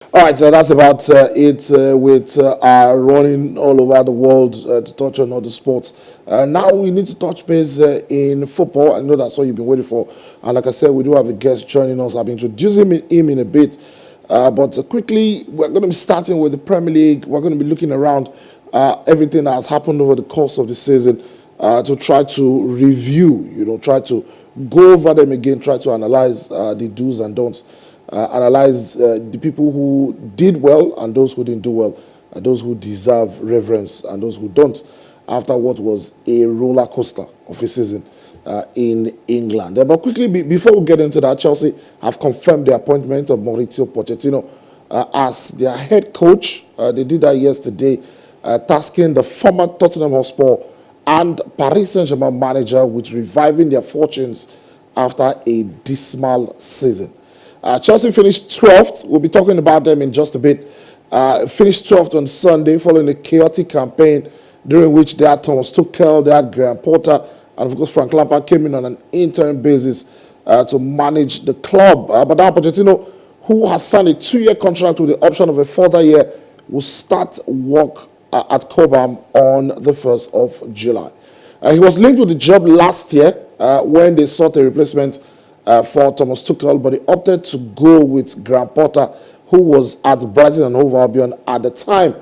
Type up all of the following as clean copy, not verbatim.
All right, so that's about it with our running all over the world to touch on other sports. Now we need to touch base in football. I know that's what you've been waiting for. And like I said, we do have a guest joining us. I'll be introducing him in a bit. But quickly, we're going to be starting with the Premier League. We're going to be looking around everything that has happened over the course of the season to try to review, try to go over them again, try to analyze the do's and don'ts, analyze the people who did well and those who didn't do well, those who deserve reverence and those who don't, after what was a roller coaster of a season in England. But quickly, before we get into that, Chelsea have confirmed the appointment of Mauricio Pochettino as their head coach. They did that yesterday, tasking the former Tottenham Hotspur and Paris Saint-Germain manager with reviving their fortunes after a dismal season. Chelsea finished 12th. We'll be talking about them in just a bit. Finished 12th on Sunday following a chaotic campaign during which they had Thomas Tuchel, they had Graham Potter, and of course Frank Lampard came in on an interim basis to manage the club. But now Pochettino, who has signed a 2-year contract with the option of a further year, will start work at Cobham on the 1st of July. He was linked with the job last year when they sought a replacement for Thomas Tuchel, but he opted to go with Graham Potter, who was at Brighton and Hove Albion at the time.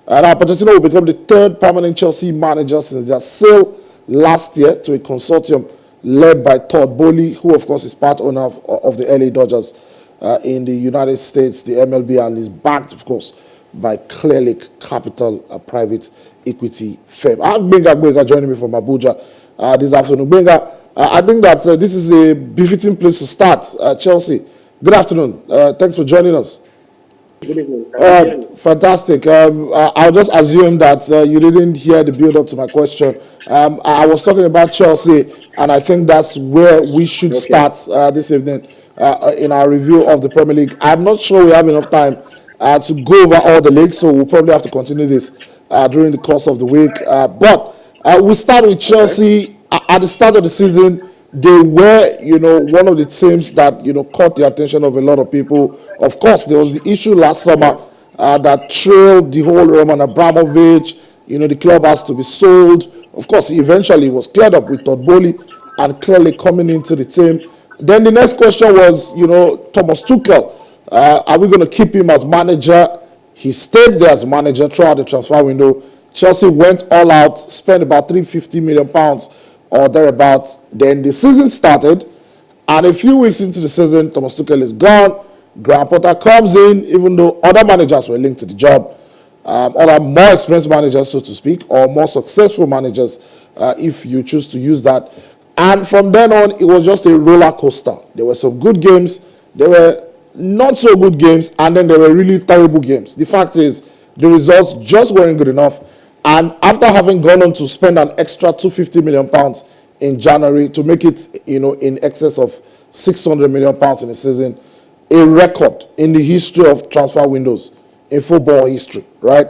Now, Pochettino will become the third permanent Chelsea manager since their sale last year to a consortium led by Todd Bowley, who, of course, is part owner of the LA Dodgers in the United States, the MLB, and is backed, of course, by Clear Lake Capital, a private equity firm. I'm Gbenga joining me from Abuja this afternoon. Gbenga, I think that this is a befitting place to start. Chelsea, good afternoon. Thanks for joining us. Good evening. Fantastic. I'll just assume that you didn't hear the build up to my question. I was talking about Chelsea, and I think that's where we should Okay. start this evening in our review of the Premier League. I'm not sure we have enough time to go over all the leagues, so we'll probably have to continue this during the course of the week. But we start with Okay. Chelsea. At the start of the season, they were, one of the teams that, caught the attention of a lot of people. Of course, there was the issue last summer Yeah. that trailed the whole Roman Abramovich. The club has to be sold. Of course, eventually it was cleared up with Todd Bowley and clearly coming into the team. Then the next question was, Thomas Tuchel. Are we going to keep him as manager? He stayed there as manager throughout the transfer window. Chelsea went all out, spent about £350 million or thereabouts. Then the season started, and a few weeks into the season, Thomas Tuchel is gone. Graham Potter comes in, even though other managers were linked to the job. Other more experienced managers, so to speak, or more successful managers, if you choose to use that. And from then on, it was just a roller coaster. There were some good games, there were not so good games, and then there were really terrible games. The fact is, the results just weren't good enough. And after having gone on to spend an extra £250 million in January to make it, in excess of £600 million in a season, a record in the history of transfer windows in football history, right?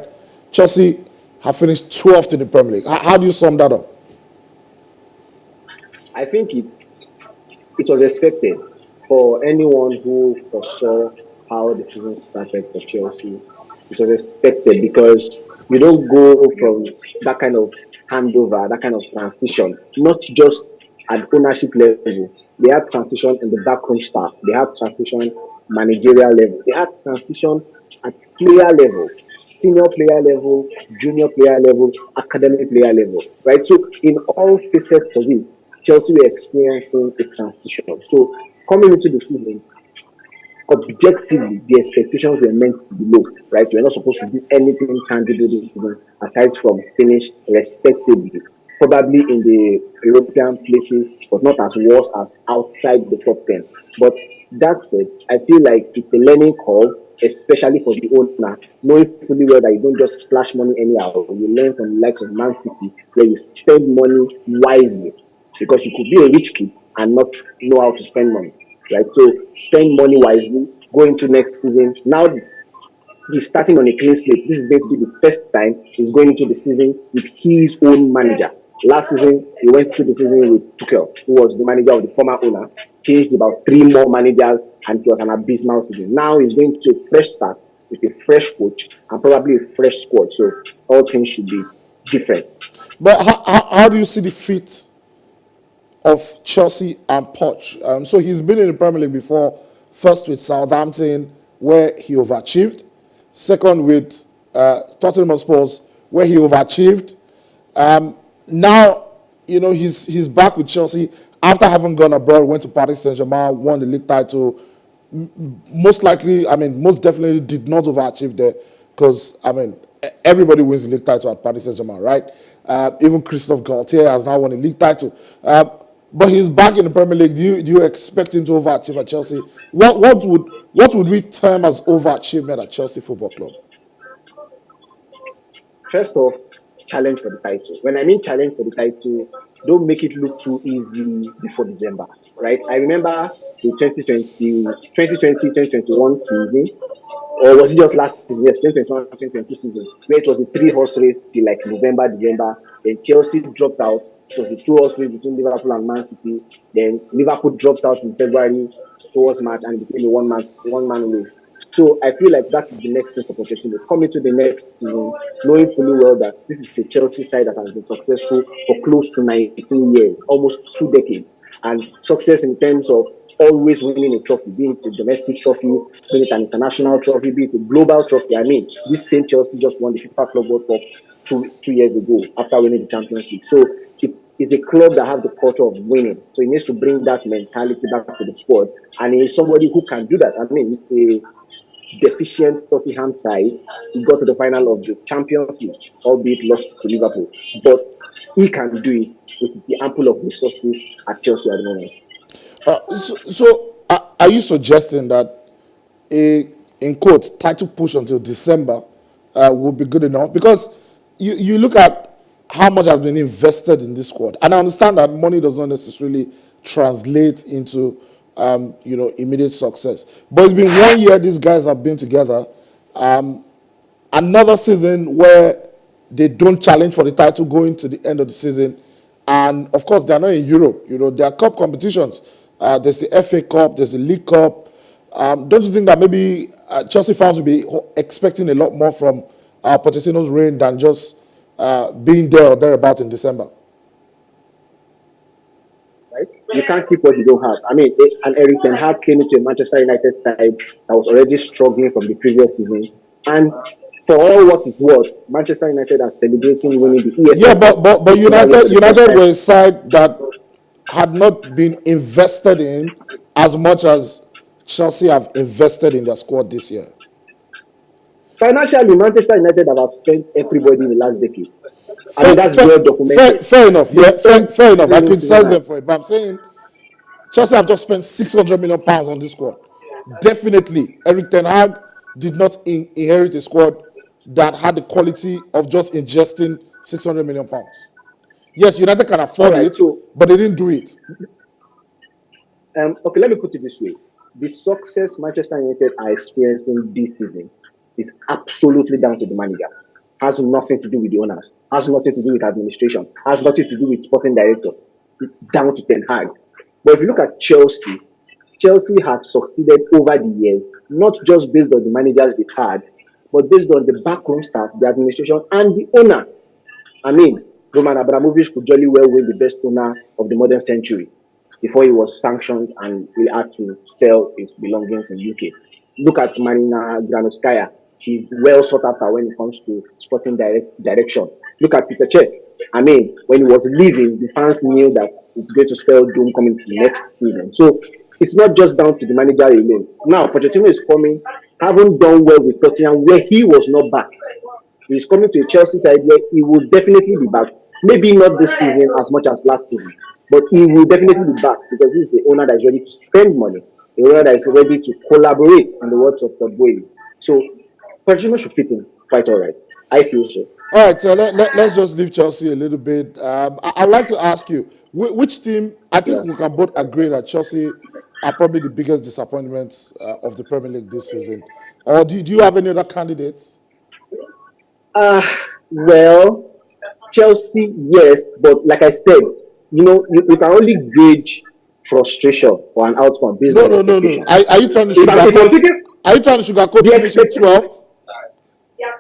Chelsea have finished 12th in the Premier League. How do you sum that up? I think it was expected for anyone who foresaw how the season started for Chelsea. It was expected because you don't go from that kind of handover, that kind of transition, not just at ownership level. They had transition in the backroom staff. They had transition managerial level. They had transition at player level, senior player level, junior player level, academic player level, right? So in all facets of it, Chelsea were experiencing a transition. So coming into the season, objectively, the expectations were meant to be low, right? We're not supposed to do anything tangible this season aside from finish respectably, probably in the European places, but not as worse as outside the top 10. But that said, I feel like it's a learning curve, especially for the owner, knowing fully well that you don't just splash money anyhow. You learn from the likes of Man City, where you spend money wisely, because you could be a rich kid and not know how to spend money, right? So spend money wisely, go into next season. Now he's starting on a clean slate. This is going to be the first time he's going into the season with his own manager. Last season, he went through the season with Tuchel, who was the manager of the former owner, changed about three more managers, and it was an abysmal season. Now he's going to a fresh start with a fresh coach and probably a fresh squad. So all things should be different. But how do you see the fit of Chelsea and Poch? So he's been in the Premier League before, first with Southampton, where he overachieved, second with Tottenham Hotspurs, where he overachieved. Now, he's back with Chelsea after having gone abroad, went to Paris Saint-Germain, won the league title. Most definitely did not overachieve there because, everybody wins the league title at Paris Saint-Germain, right? Even Christophe Galtier has now won a league title. But he's back in the Premier League. Do you expect him to overachieve at Chelsea? What would we term as overachievement at Chelsea Football Club? First off, challenge for the title. When I mean challenge for the title, don't make it look too easy before December, right? I remember the 2020-2021 season, or was it just last season? Yes, 2021-2022 season, where it was a three-horse race till like November, December. Then Chelsea dropped out. It was a two-horse race between Liverpool and Man City. Then Liverpool dropped out in February towards March and it became a one-man race. So I feel like that is the next thing for Pochettino. Coming to the next season, knowing fully well that this is a Chelsea side that has been successful for close to 19 years, almost 2 decades, and success in terms of always winning a trophy, be it a domestic trophy, be it an international trophy, be it a global trophy. I mean, this same Chelsea just won the FIFA Club World Cup two years ago after winning the Champions League. So it's a club that has the culture of winning. So he needs to bring that mentality back to the squad. And he's somebody who can do that. I mean, a deficient Tottenham side, he got to the final of the Champions League, albeit lost to Liverpool. But he can do it with the ample of resources at Chelsea at the moment. Are you suggesting that in quotes, title push until December would be good enough? Because you look at how much has been invested in this squad, and I understand that money does not necessarily translate into immediate success. But it's been 1 year these guys have been together. Another season where they don't challenge for the title going to the end of the season. And of course, they're not in Europe. There are cup competitions. There's the FA Cup, there's the League Cup. Don't you think that maybe Chelsea fans will be expecting a lot more from Pochettino's reign than just being there or thereabout in December? Right? You can't keep what you don't have. I mean, and Eric Ten Hag came into a Manchester United side that was already struggling from the previous season. And for all what it's worth, Manchester United are celebrating winning the EFL. Yeah, but United were a side that had not been invested in as much as Chelsea have invested in their squad this year. Financially, Manchester United have spent everybody in the last decade. I mean, that's well documented. Fair enough. Yeah, fair enough. I criticize them for it, but I'm saying Chelsea have just spent £600 million on this squad. Definitely, Eric Ten Hag did not inherit a squad that had the quality of just ingesting £600 million. Yes, United can afford it, but they didn't do it. Okay, let me put it this way. The success Manchester United are experiencing this season is absolutely down to the manager. Has nothing to do with the owners. Has nothing to do with administration. Has nothing to do with sporting director. It's down to Ten Hag. But if you look at Chelsea, Chelsea have succeeded over the years, not just based on the managers they've had, but based on the backroom staff, the administration, and the owner. I mean, Roman Abramovich could jolly well win the best owner of the modern century before he was sanctioned and he had to sell his belongings in UK. Look at Marina Granovskaya. She's well sought after when it comes to sporting direction. Look at Peter Cech. I mean, when he was leaving, the fans knew that it's going to spell doom coming to the next season. So it's not just down to the manager alone. Now, Pochettino is coming, having done well with Tottenham where he was not back. He's coming to a Chelsea side where he will definitely be back. Maybe not this season as much as last season, but he will definitely be back because this is the owner that is ready to spend money, the owner that is ready to collaborate, in the words of Gboyega. So, Pochettino should fit in quite all right. I feel so. All right, so let's just leave Chelsea a little bit. I'd like to ask you, which team, I think we can both agree that Chelsea are probably the biggest disappointments of the Premier League this season. Or do you have any other candidates? Well, Chelsea, yes, but like I said, you can only gauge frustration or an outcome based on No. Are you trying to sugarcoat? Are you trying to sugarcoat The finishing expect 12th?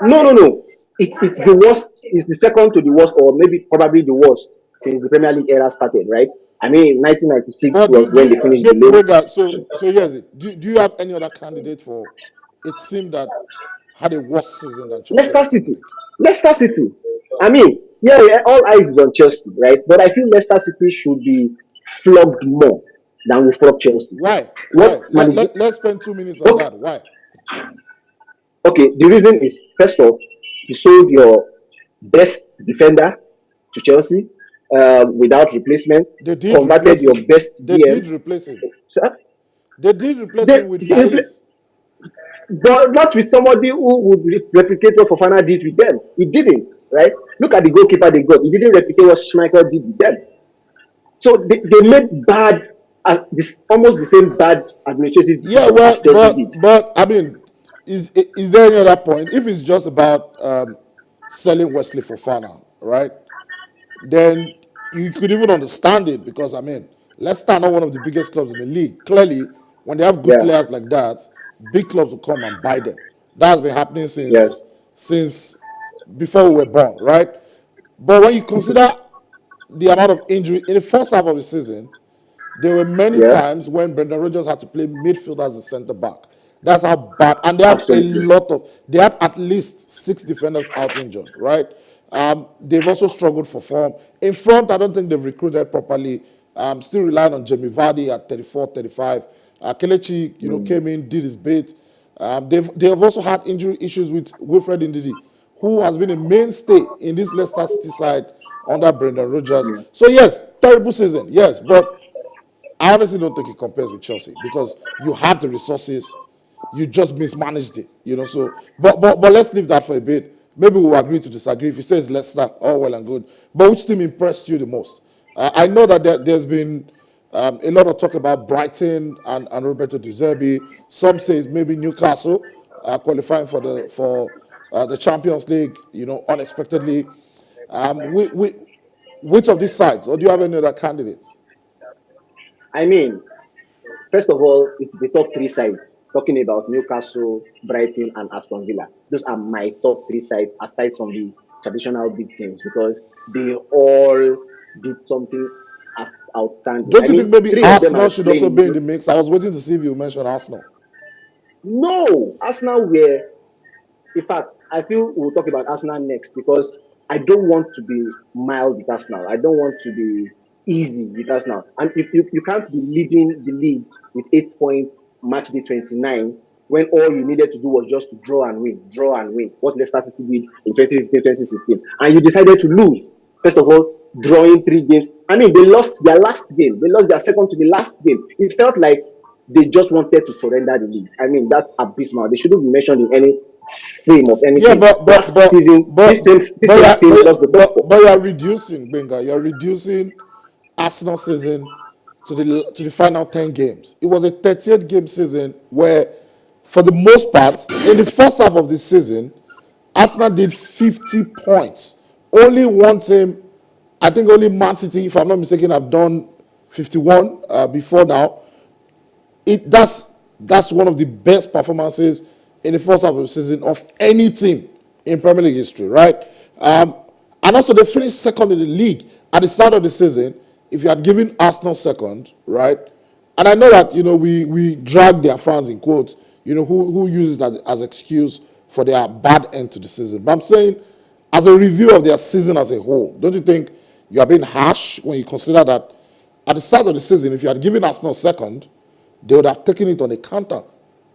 no, no, no. It's the worst. It's the second to the worst, or maybe probably the worst since the Premier League era started, right? I mean, 1996 But was when they finished below. Gbenga, so here's it. Do you have any other candidate for a team that had a worse season than Chelsea in the Leicester Premier City. League? Leicester City. I mean, yeah, yeah, all eyes is on Chelsea, right? But I feel Leicester City should be flogged more than we flog Chelsea. Why? What Why? manage? Let's spend 2 minutes on Okay, that. Why? okay. The reason is first off, you sold your best defender to Chelsea without replacement. They did Converted replace your him. best They DM. did replace him. So, They did replace they, him with they repl- Faiz. but not with somebody who would replicate what Fofana did with them. He didn't, right? Look at the goalkeeper they got. He didn't replicate what Schmeichel did with them. So they made bad, this almost the same bad administrative Yeah, decision as well, Chelsea did. but I mean, is there any other point? If it's just about selling Wesley Fofana, right? Then you could even understand it because I mean, Leicester are not one of the biggest clubs in the league. Clearly, when they have good Yeah, players like that, big clubs will come and buy them. That's been happening yes, since before we were born, right? But when you consider the amount of injury in the first half of the season, there were many yeah, times when Brendan Rodgers had to play midfield as a centre back. That's how bad. And they have a absolutely. lot of. They had at least 6 defenders out injured, right? They've also struggled for form. In front, I don't think they've recruited properly. Still relying on Jamie Vardy at 34, 35. Kelechi, came in, did his bit. They've also had injury issues with Wilfred Ndidi, who has been a mainstay in this Leicester City side under Brendan Rodgers. Yeah. So yes, terrible season, yes, but I honestly don't think it compares with Chelsea because you have the resources, you just mismanaged it, So, but let's leave that for a bit. Maybe we'll agree to disagree. If he says Leicester, all well and good. But which team impressed you the most? I know that there's been a lot of talk about Brighton and Roberto De Zerbi. Some say it's maybe Newcastle qualifying for the Champions League, unexpectedly. Which of these sides, or do you have any other candidates? I mean, first of all, it's the top three sides. Talking about Newcastle, Brighton, and Aston Villa. Those are my top three sides, aside from the traditional big teams, because they all did something outstanding. Don't I you think mean, maybe three of them Arsenal are should playing also in be in the mix? I was waiting to see if you mentioned Arsenal. no, Arsenal were. In fact, I feel we'll talk about Arsenal next because I don't want to be mild with Arsenal. I don't want to be easy with Arsenal. And if you can't be leading the league with 8 points, match day 29, when all you needed to do was just to draw and win, what Leicester City did in 2015, 2016. And you decided to lose. First of all, drawing 3 games. I mean, they lost their last game. They lost their second to the last game. It felt like they just wanted to surrender the league. I mean, that's abysmal. They shouldn't be mentioned in any frame of Yeah, anything. but but Last but season, but this but same you're, team lost the top four. but you're reducing Gbenga. You're reducing Arsenal season to the final 10 games. It was a 38 game season where, for the most part, in the first half of the season, Arsenal did 50 points. Only one team, I think only Man City, if I'm not mistaken, have done 51 before now. That's one of the best performances in the first half of the season of any team in Premier League history, right? And also they finished second in the league at the start of the season. If you had given Arsenal second, right? And I know that we drag their fans in quotes, who uses that as excuse for their bad end to the season. But I'm saying, as a review of their season as a whole, don't you think you are being harsh when you consider that at the start of the season, if you had given Arsenal second, they would have taken it on a counter.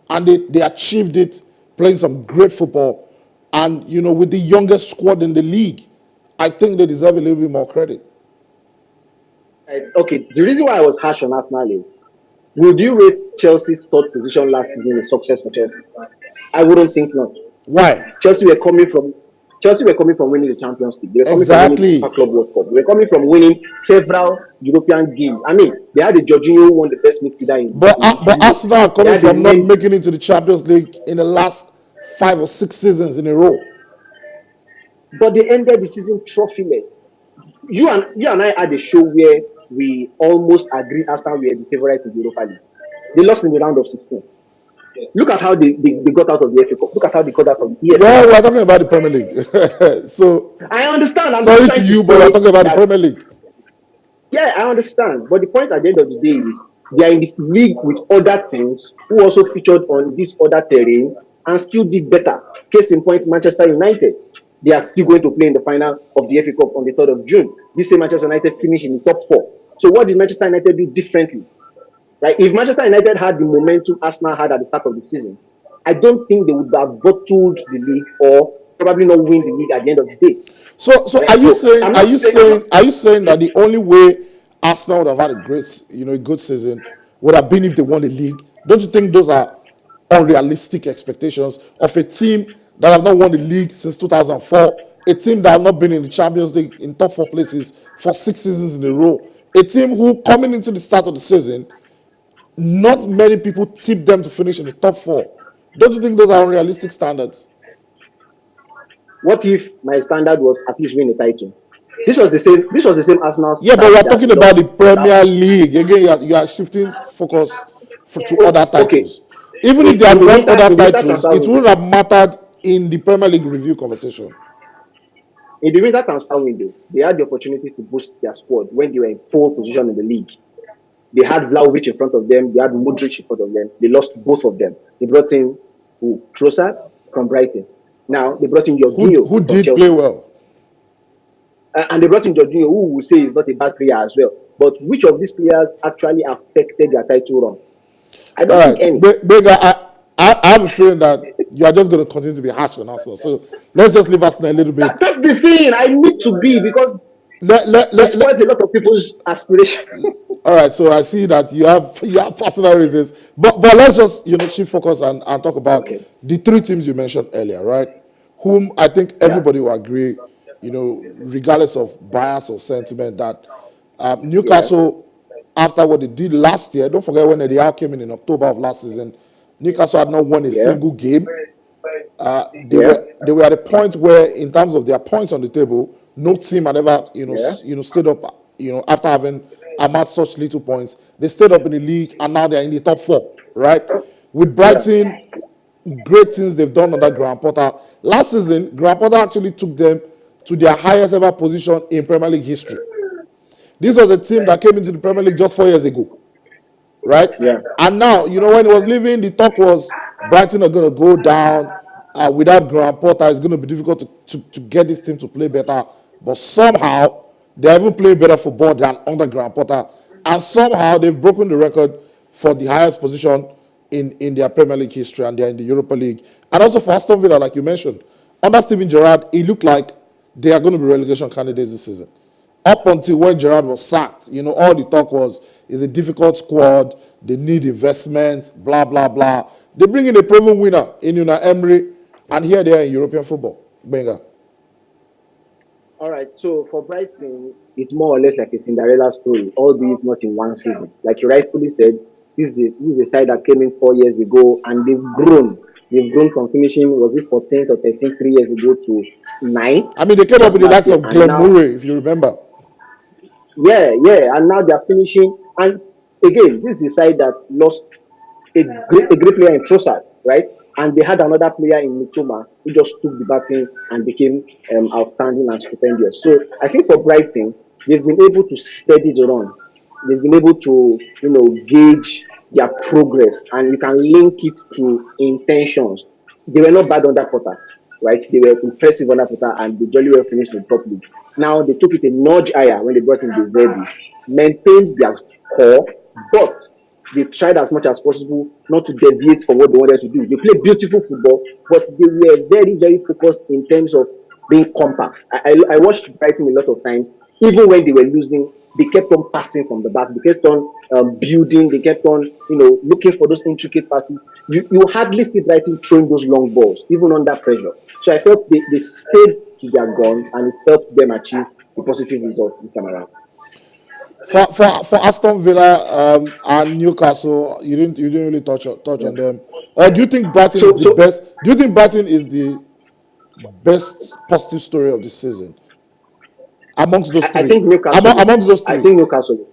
And they achieved it playing some great football. And, with the youngest squad in the league, I think they deserve a little bit more credit. Okay, the reason why I was harsh on Arsenal is, would you rate Chelsea's third position last season a success for Chelsea? I wouldn't think not. Why? Chelsea were coming from Chelsea were coming from winning the Champions League. They were coming from winning the FIFA Exactly. Club World Cup. They were coming from winning several European games. I mean, they had a Jorginho who won the best midfielder But in Europe. Arsenal are They coming had a from not Mendy. making it to the Champions League in the last 5 or 6 seasons in a row. But they ended the season trophyless. You and I had a show where we almost agreed Arsenal were the favourites in the Europa League. They lost in the round of 16. Look at how they got out of the FA Cup. Look at how they got out of the EFL. Well, we're talking about the Premier League. So, I understand. I'm just sorry to trying to you, but we're say talking about the that, Premier League. yeah, I understand. But the point at the end of the day is they are in this league with other teams who also featured on these other terrains and still did better. Case in point, Manchester United. They are still going to play in the final of the FA Cup on the 3rd of June. This same Manchester United finished in the top four. So what did Manchester United do differently? Right? If Manchester United had the momentum Arsenal had at the start of the season, I don't think they would have bottled the league or probably not win the league at the end of the day. So Right? So I'm not saying I'm not. are you saying that the only way Arsenal would have had a great, a good season would have been if they won the league? Don't you think those are unrealistic expectations of a team that have not won the league since 2004, a team that have not been in the Champions League in top four places for 6 seasons in a row, a team who coming into the start of the season, not many people tip them to finish in the top four. Don't you think those are unrealistic standards? What if my standard was at least win a title? This was the same. This was the same Arsenal Yeah, but side we're that talking about lost the last. Premier League. Again, you are shifting focus to Oh, other okay. titles. Even if they had In the won winter, other in the winter titles, transfer it window, wouldn't have mattered in the Premier League review conversation. in the winter transfer window, they had the opportunity to boost their squad when they were in pole position in the league. They had Vlahovic in front of them. They had Modric in front of them. They lost both of them. They brought in who? Trossard from Brighton. Now they brought in Jorginho Who from did play Chelsea. well? And they brought in Jorginho, who will say is not a bad player as well. But which of these players actually affected their title run? I All don't think right, any. Gbenga, I have a feeling that you are just going to continue to be harsh on Arsenal. So let's just leave Arsenal a little bit. That's the thing. I need to be because Let, let, it let, let, spoils a lot of people's aspiration. All right, so I see that you have personal reasons, but let's just shift focus and talk about Okay. the three teams you mentioned earlier, right? Whom I think Yeah. everybody will agree, regardless of bias or sentiment, that Yeah. Newcastle, after what they did last year, don't forget when they all came in October of last season, Newcastle had not won a Yeah. single game. Yeah. They were at a point where, in terms of their points on the table, no team had ever Yeah. stayed up after having amassed such little points. They stayed up in the league and now they're in the top four, right? With Yeah. Brighton, great things they've done under Graham Potter. Last season, Graham Potter actually took them to their highest ever position in Premier League history. This was a team that came into the Premier League just 4 years ago, right? Yeah. And now, when he was leaving, the talk was Brighton are going to go down. Without Graham Potter, it's going to be difficult to get this team to play better. But somehow, they're even playing better football than under Graham Potter. And somehow, they've broken the record for the highest position in their Premier League history, and they're in the Europa League. And also for Aston Villa, like you mentioned, under Steven Gerrard, it looked like they are going to be relegation candidates this season. Up until when Gerrard was sacked, all the talk was it's a difficult squad, they need investment, blah, blah, blah. They bring in a proven winner in Una Emery, and here they are in European football. Gbenga. All right. So for Brighton, it's more or less like a Cinderella story, albeit not in one season. Like you rightfully said, this is a side that came in 4 years ago, and they've grown. They've grown from finishing, was it 14th or 13th 3 years ago to nine I mean, they came up just with the last likes year, of and Glenn now Murray, if you remember. yeah, yeah, and now they're finishing. And again, this is a side that lost a great player in Trossard, right? And they had another player in Mitoma who just took the baton and became outstanding and stupendous. So I think for Brighton, they've been able to steady the run. They've been able to, gauge their progress, and you can link it to intentions. They were not bad under Potter, right? They were impressive under Potter, and they jolly well finished in the top league. Now they took it a notch higher when they brought in the Zerbi, maintained their core, but they tried as much as possible not to deviate from what they wanted to do. They played beautiful football, but they were very, very focused in terms of being compact. I watched Brighton a lot of times, even when they were losing, they kept on passing from the back. They kept on building. They kept on, looking for those intricate passes. You hardly see Brighton throwing those long balls, even under pressure. So I felt they stayed to their guns, and it helped them achieve a positive result this time around. For Aston Villa and Newcastle, you didn't really touch Yeah. on them. Or do you think Brighton is So the so best? Do you think Brighton is the best positive story of the season amongst those I three? think Newcastle is. Amongst those I three, think Newcastle is.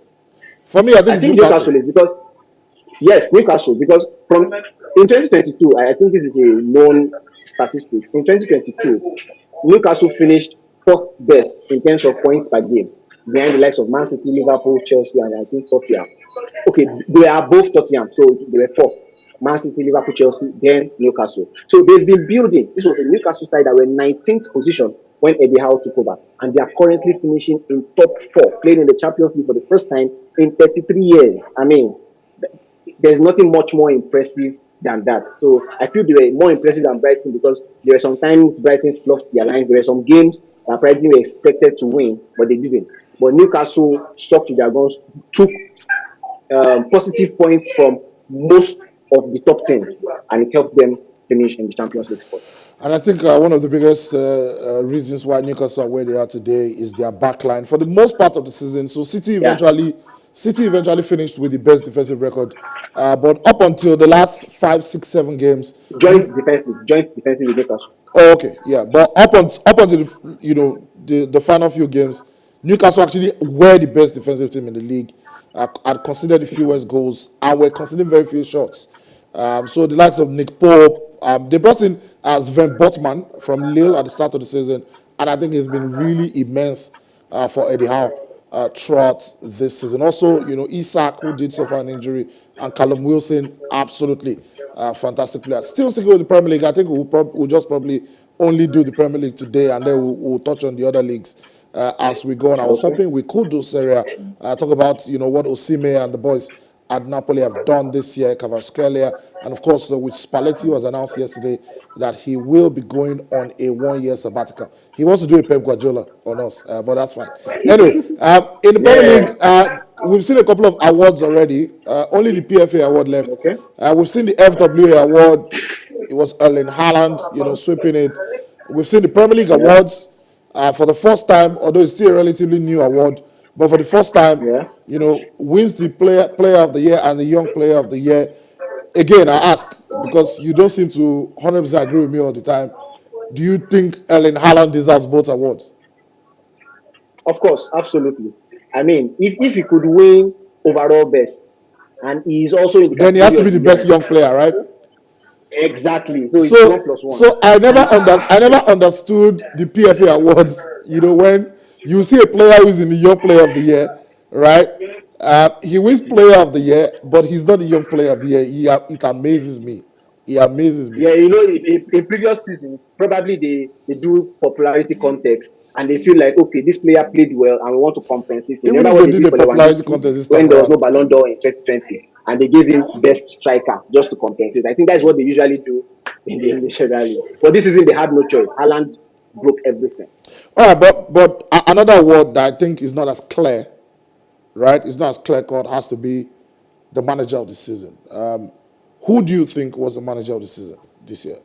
for me, I think I it's think Newcastle. Newcastle is because yes, Newcastle because from In 2022, I think this is a known statistic. In 2022, Newcastle finished fourth best in terms of points per game, behind the likes of Man City, Liverpool, Chelsea, and I think Tottenham. Okay, they are both Tottenham, so they were fourth. Man City, Liverpool, Chelsea, then Newcastle. So they've been building. This was a Newcastle side that were 19th position when Eddie Howe took over, and they are currently finishing in top four, playing in the Champions League for the first time in 33 years. I mean, there's nothing much more impressive than that. So I feel they were more impressive than Brighton because there were sometimes Brighton fluffed their lines. There were some games that Brighton were expected to win, but they didn't. But Newcastle stuck to their guns, took positive points from most of the top teams, and it helped them finish in the Champions League spot. And I think one of the biggest reasons why Newcastle are where they are today is their backline. For the most part of the season, so Yeah, City eventually finished with the best defensive record, but up until the last 5, 6, 7 games, joint defensive with Newcastle. oh, okay, yeah, but up until the final few games, Newcastle actually were the best defensive team in the league. Had considered the fewest goals and were conceding very few shots. So the likes of Nick Pope, they brought in Sven Botman from Lille at the start of the season, and I think he's been really immense for Eddie Howe throughout this season. Also, Isak, who did suffer an injury, and Callum Wilson, absolutely fantastic player. Still sticking with the Premier League, I think we'll just probably only do the Premier League today, and then we'll touch on the other leagues as we go on. I was Okay. hoping we could do Serie A, talk about what Osimhen and the boys at Napoli have done this year, Kvaratskhelia, and of course with Spalletti was announced yesterday that he will be going on a 1 year sabbatical. He wants to do a Pep Guardiola on us, but that's fine. Anyway, in the Premier Yeah. League, we've seen a couple of awards already. Only the PFA award left. Okay. We've seen the FWA award. It was Erling Haaland, sweeping it. We've seen the Premier League Yeah. awards for the first time, although it's still a relatively new award, but for the first time, Yeah. wins the player of the year and the young player of the year. Again, I ask because you don't seem to 100% agree with me all the time. Do you think Erling Haaland deserves both awards? Of course, absolutely. I mean, if he could win overall best, and he is also in the Then he has category to be of the the best young. young player, right? Exactly. So it's one So, plus one. so And I never understood the PFA awards. When you see a player who's in the young player of the year, right? He wins player of the year, but he's not the young player of the year. It amazes me. He amazes me. yeah, in previous seasons, probably they do popularity context and they feel like, okay, this player played well and we want to compensate him. Even Remember if what they they did did a for popularity Lewandowski contest this time when there was no around, Ballon d'Or in 2020 and they gave him best striker just to compensate. I think that's what they usually do in the English League. But this season they had no choice. Haaland broke everything. all right. But another award that I think is not as clear, right? It's not as clear cut. Has to be the manager of the season. Who do you think was the manager of the season this year?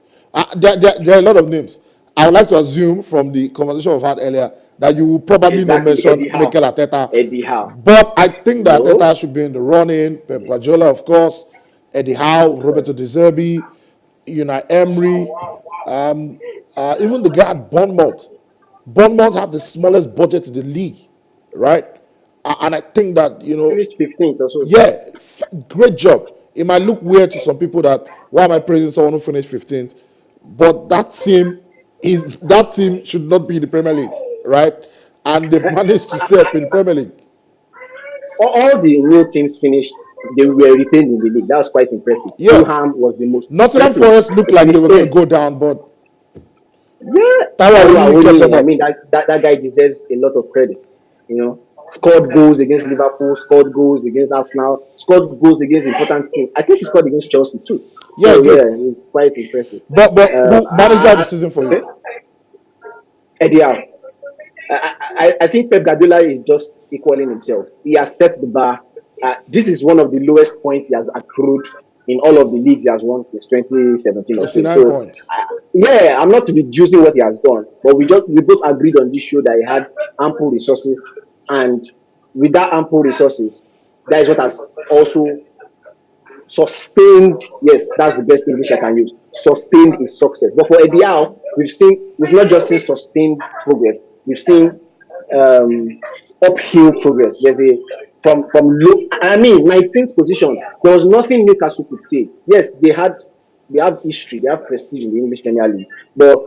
There are a lot of names. I would like to assume from the conversation we've had earlier that you will probably not Exactly, mention Eddie Mikel Howe. Arteta, Eddie Howe. but I think that No. Arteta should be in the running. Pep Guardiola, of course, Eddie Howe, Roberto De Zerbi, Unai Emery, even the guy at Bournemouth. Bournemouth have the smallest budget in the league, right? And I think that Finished 15th or so. yeah, great job. It might look weird to some people that why am I praising someone who finished 15th, but that team should not be in the Premier League, right? And they've managed to stay up in the Premier League. All the new teams finished, they were retained in the league. That was quite impressive. Yeah, Fulham was the most Nottingham impressive. Forest looked They like they finished were going to 10th. go down, but Yeah, Tawa Tawa really kept them Rooney, I up. mean, that guy deserves a lot of credit. Scored goals against Liverpool, scored goals against Arsenal, scored goals against important teams. I think he scored against Chelsea too. Yeah, So he yeah, did. it's quite impressive. But who manager of the season for Okay, you? Eddie Howe. I think Pep Guardiola is just equaling himself. He has set the bar. This is one of the lowest points he has accrued in all of the leagues he has won since 2017 or so. 89 So, points. yeah, I'm not reducing what he has done, but we both agreed on this show that he had ample resources, and with that ample resources, that is what has also sustained. Yes, that's the best English I can use. Sustained his success. But for Eddie Howe, we've not just seen sustained progress. We've seen um, uphill progress. There's a from low. I mean, 19th position. There was nothing Newcastle could say. Yes, they had they have history, they have prestige in the English Premier League. But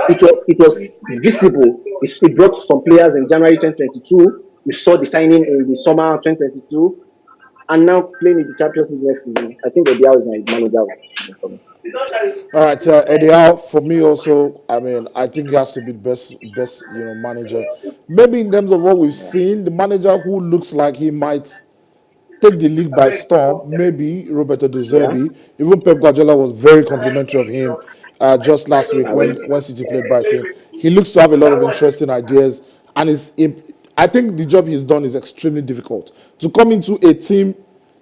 it was visible. It brought some players in January 2022. We saw the signing in the summer 2022, and now playing in the Champions League next season. I think Eddie Howe is my manager of the season for me. All right, Eddie Howe, for me also, I mean, I think he has to be the best, manager. Maybe in terms of what we've seen, the manager who looks like he might take the league by storm, maybe Roberto De Yeah, Zerbi. Even Pep Guardiola was very complimentary of him just last week when City played Brighton. He looks to have a lot of interesting ideas, and I think the job he's done is extremely difficult. To come into a team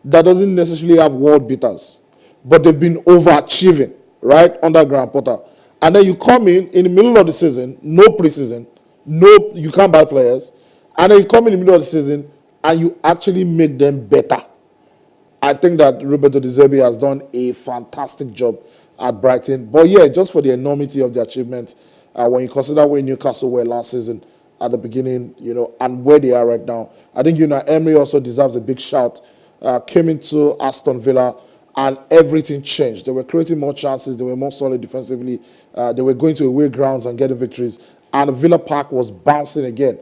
that doesn't necessarily have world beaters, but they've been overachieving, right, under Graham Potter. And then you come in the middle of the season, no preseason, you can't buy players, and then you come in the middle of the season and you actually make them better. I think that Roberto De Zerbi has done a fantastic job at Brighton. But yeah, just for the enormity of the achievement, when you consider where Newcastle were last season at the beginning, and where they are right now, I think Emery also deserves a big shout. Came into Aston Villa and everything changed. They were creating more chances. They were more solid defensively. They were going to away grounds and getting victories. And Villa Park was bouncing again.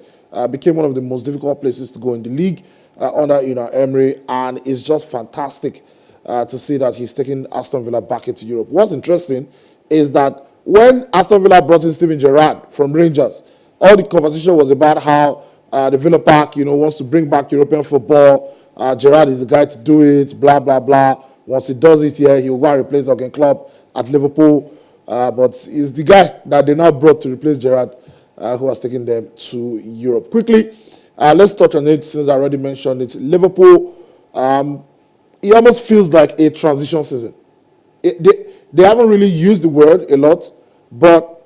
Became one of the most difficult places to go in the league under Emery, and it's just fantastic to see that he's taking Aston Villa back into Europe. What's interesting is that when Aston Villa brought in Steven Gerrard from Rangers, all the conversation was about how the Villa Park, wants to bring back European football. Gerrard is the guy to do it, blah, blah, blah. Once he does it here, he will go and replace Jurgen Klopp at Liverpool. But he's the guy that they now brought to replace Gerrard, who has taken them to Europe. Quickly, let's touch on it since I already mentioned it. Liverpool, it almost feels like a transition season. They haven't really used the word a lot, but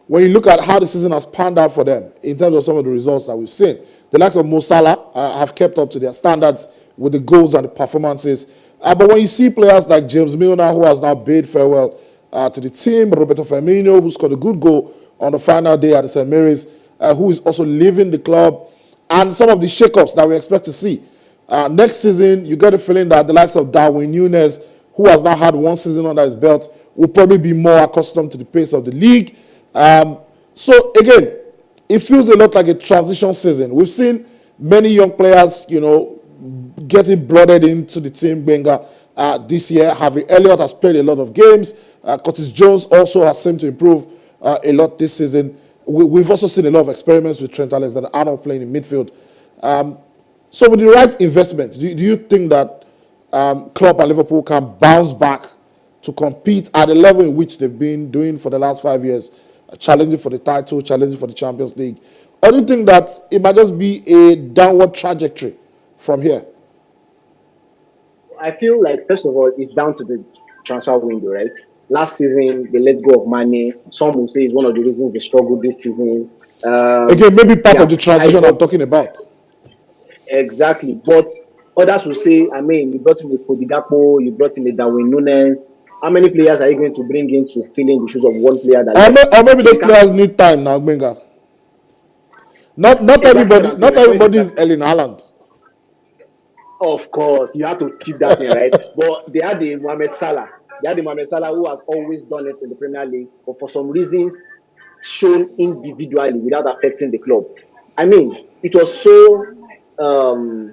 when you look at how the season has panned out for them in terms of some of the results that we've seen, the likes of Mo Salah have kept up to their standards with the goals and the performances. But when you see players like James Milner, who has now bade farewell to the team, Roberto Firmino, who scored a good goal on the final day at the St. Mary's, who is also leaving the club, and some of the shakeups that we expect to see. Next season, you get a feeling that the likes of Darwin Núñez, who has now had one season under his belt, will probably be more accustomed to the pace of the league. So again, it feels a lot like a transition season. We've seen many young players, getting blooded into the team. Gbenga this year, Harvey Elliott has played a lot of games. Curtis Jones also has seemed to improve a lot this season. We've also seen a lot of experiments with Trent Alexander-Arnold playing in midfield. So with the right investments, do you think that Klopp and Liverpool can bounce back to compete at the level in which they've been doing for the last 5 years, challenging for the title, challenging for the Champions League? Or do you think that it might just be a downward trajectory from here? I feel like first of all, it's down to the transfer window, right? Last season they let go of Mane. Some will say it's one of the reasons they struggled this season. Again, maybe part Yeah, of the transition I'm talking about. exactly. But others will say, I mean, you brought in the Podidapo, you brought in the Darwin Nunes. How many players are you going to bring in to fill in the shoes of one player that left? Or maybe So you those can't. players need time now, Gbenga. Not Exactly what everybody, I'm saying. not Like when they everybody start, is Erling Haaland. of course, you have to keep that in, right? But they had the Mohamed Salah. They had the Mohamed Salah who has always done it in the Premier League, but for some reasons shown individually without affecting the club. I mean, it was so um,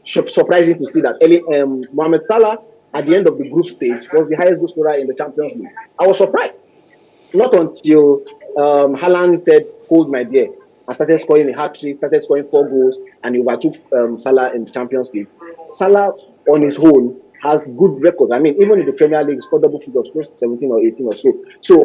surprising to see that Mohamed Salah at the end of the group stage was the highest goal scorer in the Champions League. I was surprised. Not until Haaland said, "Hold my beer," and started scoring a hat trick, started scoring 4 goals, and he overtook Salah in the Champions League. Salah, on his own, has good records. I mean, even in the Premier League, he scored double figures, close to 17 or 18 or so. So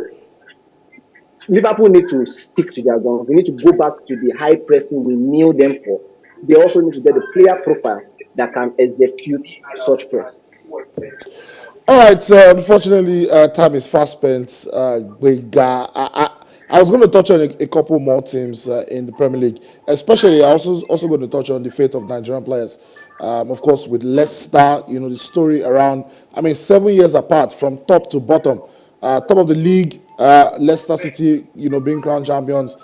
Liverpool need to stick to their guns. They need to go back to the high pressing we knew them for. They also need to get the player profile that can execute such press. All right. Unfortunately, time is fast spent. I was going to touch on a couple more teams in the Premier League, especially I also going to touch on the fate of Nigerian players. Of course, with Leicester, the story around. I mean, 7 years apart from top to bottom. Top of the league, Leicester City, being crowned champions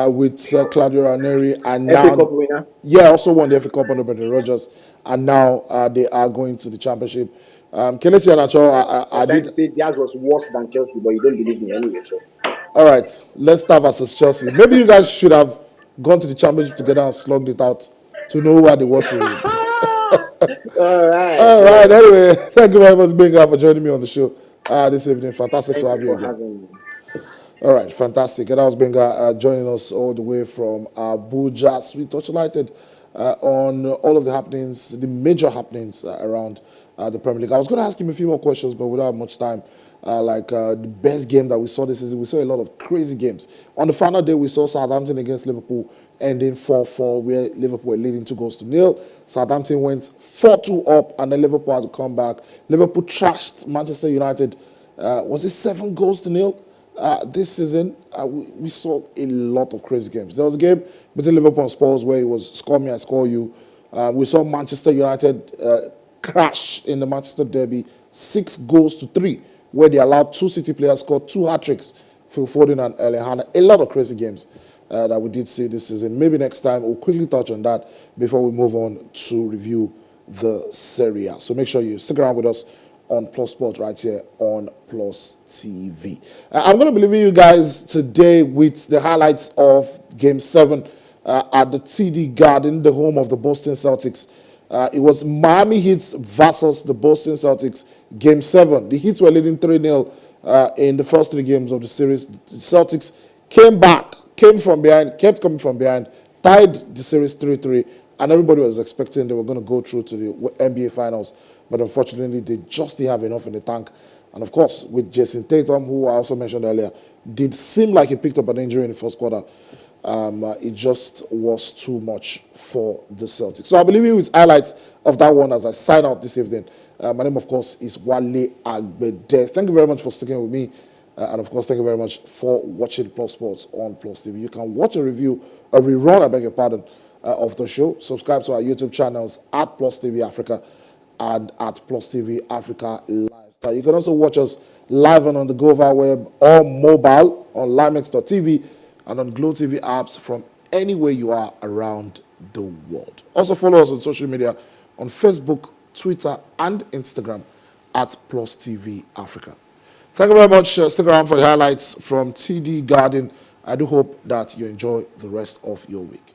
with Claudio Ranieri, and FA Cup now, winner. yeah, also won the FA Cup under Brendan Rodgers, and now they are going to the championship. Kelechi Iheanacho, I was I trying did. to say theirs was worse than Chelsea, but you don't believe me anyway. So All right, Leicester versus Chelsea. Maybe you guys should have gone to the championship together and slugged it out to know where the worst is. all right, All right. bro. Anyway, thank you very much, Gbenga, for joining me on the show this evening. Fantastic to Thank have you you for again. having me. All right, fantastic. And that was Gbenga joining us all the way from Abuja. We touched lighted on all of the happenings, the major happenings around the Premier League. I was going to ask him a few more questions, but we don't have much time. The best game that we saw this season, we saw a lot of crazy games. On the final day, we saw Southampton against Liverpool ending 4-4, where Liverpool were leading 2-0. Southampton went 4-2 up, and then Liverpool had to come back. Liverpool trashed Manchester United. Was it 7-0? This season, we saw a lot of crazy games. There was a game between Liverpool and Spurs where it was score me, I score you. We saw Manchester United crash in the Manchester Derby, 6-3, where they allowed two City players score two hat-tricks, Phil Foden and Erling Haaland. A lot of crazy games that we did see this season. Maybe next time we'll quickly touch on that before we move on to review the Serie A. So make sure you stick around with us on Plus Sport right here on Plus TV. I'm going to be leaving you guys today with the highlights of Game 7 at the TD Garden, the home of the Boston Celtics. It was Miami Heat versus the Boston Celtics, Game 7. The Heat were leading 3-0 in the first three games of the series. The Celtics came back, came from behind, kept coming from behind, tied the series 3-3, and everybody was expecting they were going to go through to the NBA Finals. But unfortunately, they just didn't have enough in the tank. And of course, with Jason Tatum, who I also mentioned earlier, did seem like he picked up an injury in the first quarter. It just was too much for the Celtics. So I'll be leaving you with highlights of that one as I sign out this evening. My name, of course, is Wale Agbede. Thank you very much for sticking with me. And of course, thank you very much for watching Plus Sports on Plus TV. You can watch a review, a rerun, I beg your pardon, of the show. Subscribe to our YouTube channels at Plus TV Africa and at Plus TV Africa Lifestyle. You can also watch us live and on the go via web or mobile on limex.tv and on Glow TV apps from anywhere you are around the world. Also follow us on social media on Facebook, Twitter, and Instagram at Plus TV Africa. Thank you very much. Stick around for the highlights from TD Garden. I do hope that you enjoy the rest of your week.